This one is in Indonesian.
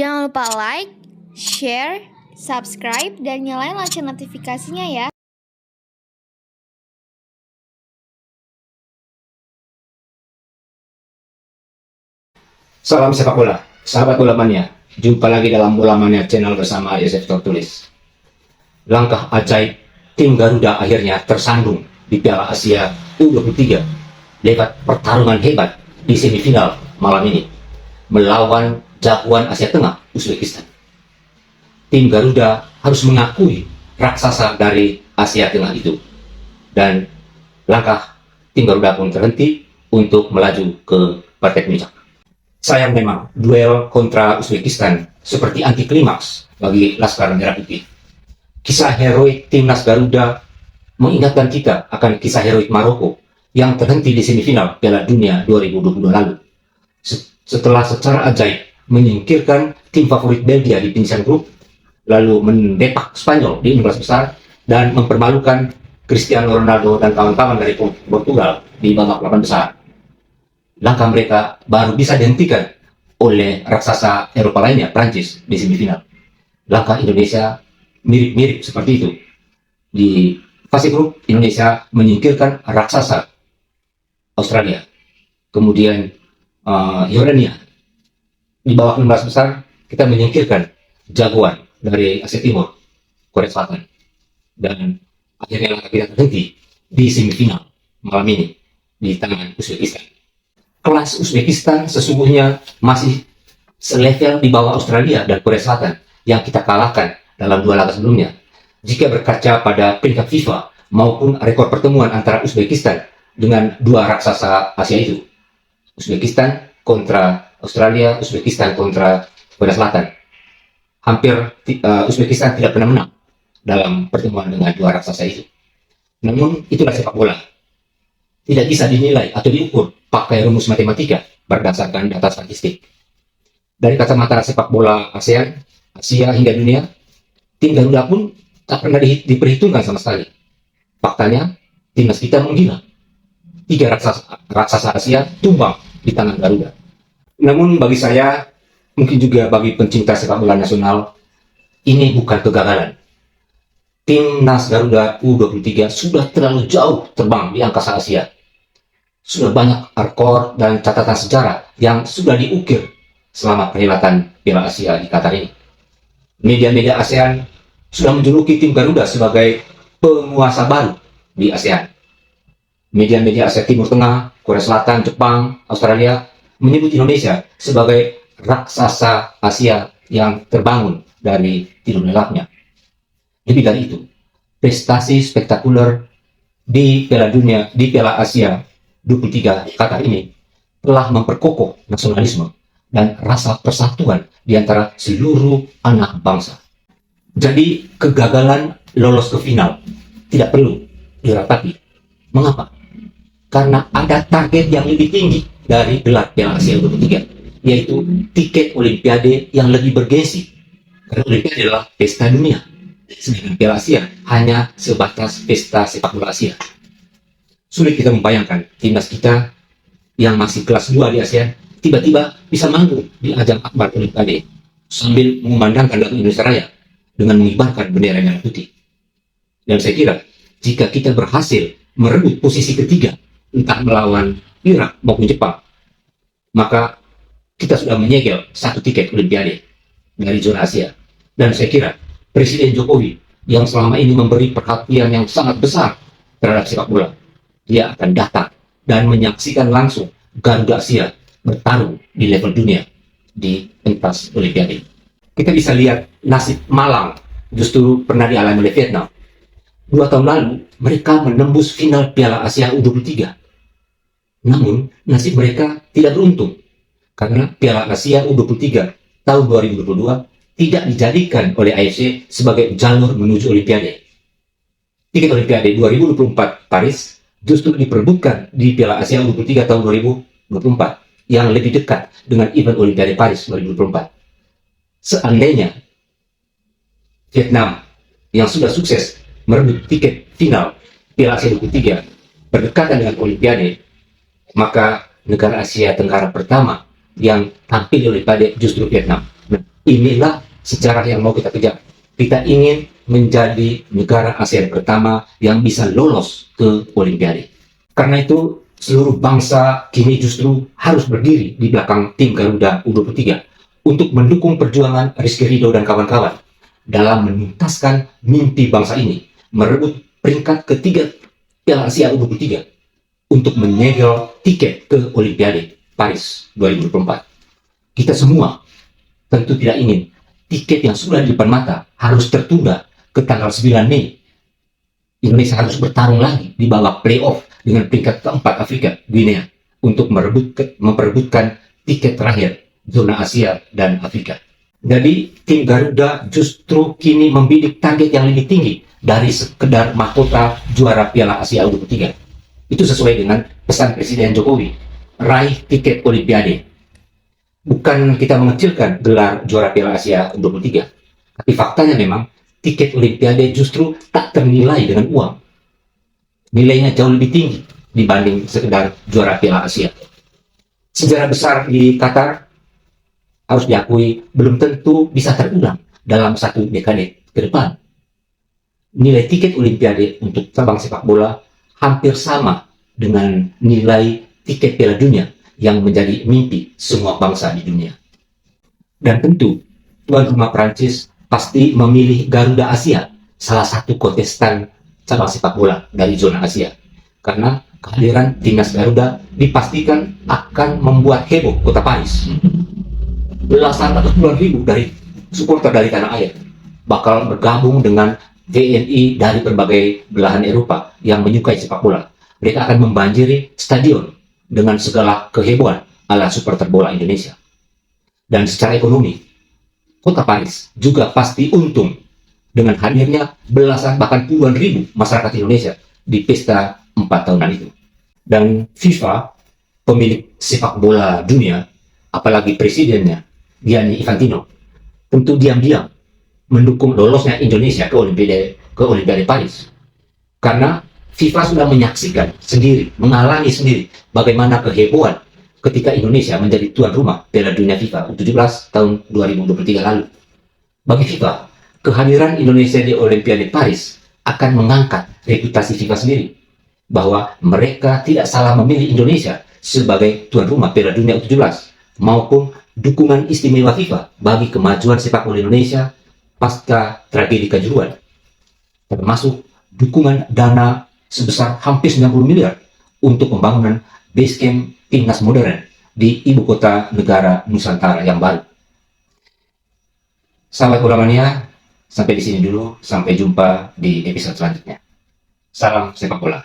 Jangan lupa like, share, subscribe, dan nyalain lonceng notifikasinya ya. Salam sepak bola, sahabat bola mania. Jumpa lagi dalam Bola Mania Channel bersama Yosef Tertulis. Langkah ajaib tim Garuda akhirnya tersandung di Piala Asia U23 lewat pertarungan hebat di semifinal malam ini melawan jagoan Asia Tengah, Uzbekistan. Tim Garuda harus mengakui raksasa dari Asia Tengah itu, dan langkah tim Garuda pun terhenti untuk melaju ke partai puncak. Sayang memang, duel kontra Uzbekistan seperti anti klimaks bagi Laskar Merah Putih. Kisah heroik timnas Garuda mengingatkan kita akan kisah heroik Maroko yang terhenti di semifinal Piala Dunia 2022 lalu. Setelah secara ajaib menyingkirkan tim favorit Belgia di penyisian grup, lalu mendepak Spanyol di 16 besar, dan mempermalukan Cristiano Ronaldo dan kawan-kawan dari Portugal di babak 8 besar. Langkah mereka baru bisa dihentikan oleh raksasa Eropa lainnya, Prancis, di semifinal. Langkah Indonesia mirip-mirip seperti itu. Di fase grup, Indonesia menyingkirkan raksasa Australia, kemudian Yordania. Di bawah 16 besar, kita menyingkirkan jagoan dari Asia Timur, Korea Selatan. Dan akhirnya langkah kita terhenti di semifinal malam ini di tangan Uzbekistan. Kelas Uzbekistan sesungguhnya masih selevel di bawah Australia dan Korea Selatan yang kita kalahkan dalam dua laga sebelumnya. Jika berkaca pada peringkat FIFA maupun rekor pertemuan antara Uzbekistan dengan dua raksasa Asia itu, Uzbekistan kontra Australia, Uzbekistan kontra Korea Selatan, hampir Uzbekistan tidak pernah menang dalam pertemuan dengan dua raksasa itu. Namun itulah sepak bola. Tidak bisa dinilai atau diukur pakai rumus matematika berdasarkan data statistik. Dari kacamata sepak bola ASEAN, Asia hingga dunia, tim Garuda pun tak pernah diperhitungkan sama sekali. Faktanya, timnas kita menggila. 3 raksasa Asia tumbang di tangan Garuda. Namun bagi saya, mungkin juga bagi pencinta sepak bola nasional, ini bukan kegagalan. Timnas Garuda U23 sudah terlalu jauh terbang di angkasa Asia. Sudah banyak rekor dan catatan sejarah yang sudah diukir selama perhelatan Piala Asia di Qatar ini. Media-media ASEAN sudah menjuluki tim Garuda sebagai penguasa baru di ASEAN. Media-media Asia Timur Tengah, Korea Selatan, Jepang, Australia menyebut Indonesia sebagai raksasa Asia yang terbangun dari tidur lelapnya. Lebih dari itu, prestasi spektakuler di Piala Dunia, di Piala Asia 23 Qatar ini telah memperkokoh nasionalisme dan rasa persatuan di antara seluruh anak bangsa. Jadi kegagalan lolos ke final tidak perlu diratapi. Mengapa? Karena ada target yang lebih tinggi dari gelar Piala Asia U23, yaitu tiket Olimpiade yang lebih bergengsi. Karena Olimpiade adalah pesta dunia, sedangkan Piala Asia hanya sebatas pesta sepak bola Asia. Sulit kita membayangkan timnas kita yang masih kelas 2 di ASEAN tiba-tiba bisa manggung di ajang akbar Olimpiade sambil mengumandangkan lagu Indonesia Raya dengan mengibarkan bendera merah putih. Dan saya kira jika kita berhasil merebut posisi ketiga, entah melawan Irak maupun Jepang, maka kita sudah menyegel 1 tiket Olimpiade dari zona Asia. Dan saya kira Presiden Jokowi yang selama ini memberi perhatian yang sangat besar terhadap sepak bola, dia akan datang dan menyaksikan langsung Garuda Asia bertarung di level dunia di pentas Olimpiade. Kita bisa lihat nasib malang justru pernah dialami oleh Vietnam. 2 tahun lalu mereka menembus final Piala Asia U23. Namun nasib mereka tidak beruntung karena Piala Asia U23 tahun 2022 tidak dijadikan oleh AFC sebagai jalur menuju Olimpiade. Tiket Olimpiade 2024 Paris justru diperebutkan di Piala Asia U23 tahun 2024 yang lebih dekat dengan event Olimpiade Paris 2024. Seandainya Vietnam yang sudah sukses merebut tiket final Piala Asia U23 berdekatan dengan Olimpiade, maka negara Asia Tenggara pertama yang tampil di Olimpiade justru Vietnam. Inilah sejarah yang mau kita kejar. Kita ingin menjadi negara ASEAN pertama yang bisa lolos ke Olimpiade. Karena itu, seluruh bangsa kini justru harus berdiri di belakang tim Garuda U23 untuk mendukung perjuangan Rizky Ridho dan kawan-kawan dalam menuntaskan mimpi bangsa ini merebut peringkat ketiga Piala Asia U23 untuk menyegel tiket ke Olimpiade Paris 2024. Kita semua tentu tidak ingin tiket yang sudah di depan mata harus tertunda ke tanggal 9 Mei. Indonesia harus bertarung lagi di babak playoff dengan peringkat keempat Afrika, Guinea, untuk memperebutkan tiket terakhir zona Asia dan Afrika. Jadi, tim Garuda justru kini membidik target yang lebih tinggi dari sekedar mahkota juara Piala Asia U23. Itu sesuai dengan pesan Presiden Jokowi, raih tiket Olimpiade. Bukan kita mengecilkan gelar juara Piala Asia U23, tapi faktanya memang tiket Olimpiade justru tak ternilai dengan uang. Nilainya jauh lebih tinggi dibanding sekedar juara Piala Asia. Sejarah besar di Qatar harus diakui belum tentu bisa terulang dalam satu dekade ke depan. Nilai tiket Olimpiade untuk cabang sepak bola hampir sama dengan nilai tiket Piala Dunia yang menjadi mimpi semua bangsa di dunia. Dan tentu, tuan rumah Prancis pasti memilih Garuda Asia, salah satu kontestan cabang sepak bola dari zona Asia. Karena kehadiran timnas Garuda dipastikan akan membuat heboh kota Paris. Belasan atau puluhan ribu dari supporter dari tanah air bakal bergabung dengan WNI dari berbagai belahan Eropa yang menyukai sepak bola. Mereka akan membanjiri stadion dengan segala kehebohan ala supporter bola Indonesia. Dan secara ekonomi, kota Paris juga pasti untung dengan hadirnya belasan bahkan puluhan ribu masyarakat Indonesia di pesta 4 tahunan itu. Dan FIFA, pemilik sepak bola dunia, apalagi presidennya Gianni Infantino, tentu diam-diam mendukung lolosnya Indonesia ke Olimpiade Paris. Karena FIFA sudah menyaksikan sendiri, mengalami sendiri bagaimana kehebohan ketika Indonesia menjadi tuan rumah Piala Dunia FIFA U17 tahun 2023 lalu. Bagi FIFA, kehadiran Indonesia di Olimpiade Paris akan mengangkat reputasi FIFA sendiri, bahwa mereka tidak salah memilih Indonesia sebagai tuan rumah Piala Dunia U17, maupun dukungan istimewa FIFA bagi kemajuan sepak bola Indonesia pasca tragedi Kanjuruhan, termasuk dukungan dana sebesar hampir 90 miliar untuk pembangunan base camp timnas modern di ibu kota negara Nusantara yang baru. Sahabat bola mania, sampai di sini dulu. Sampai jumpa di episode selanjutnya. Salam sepak bola.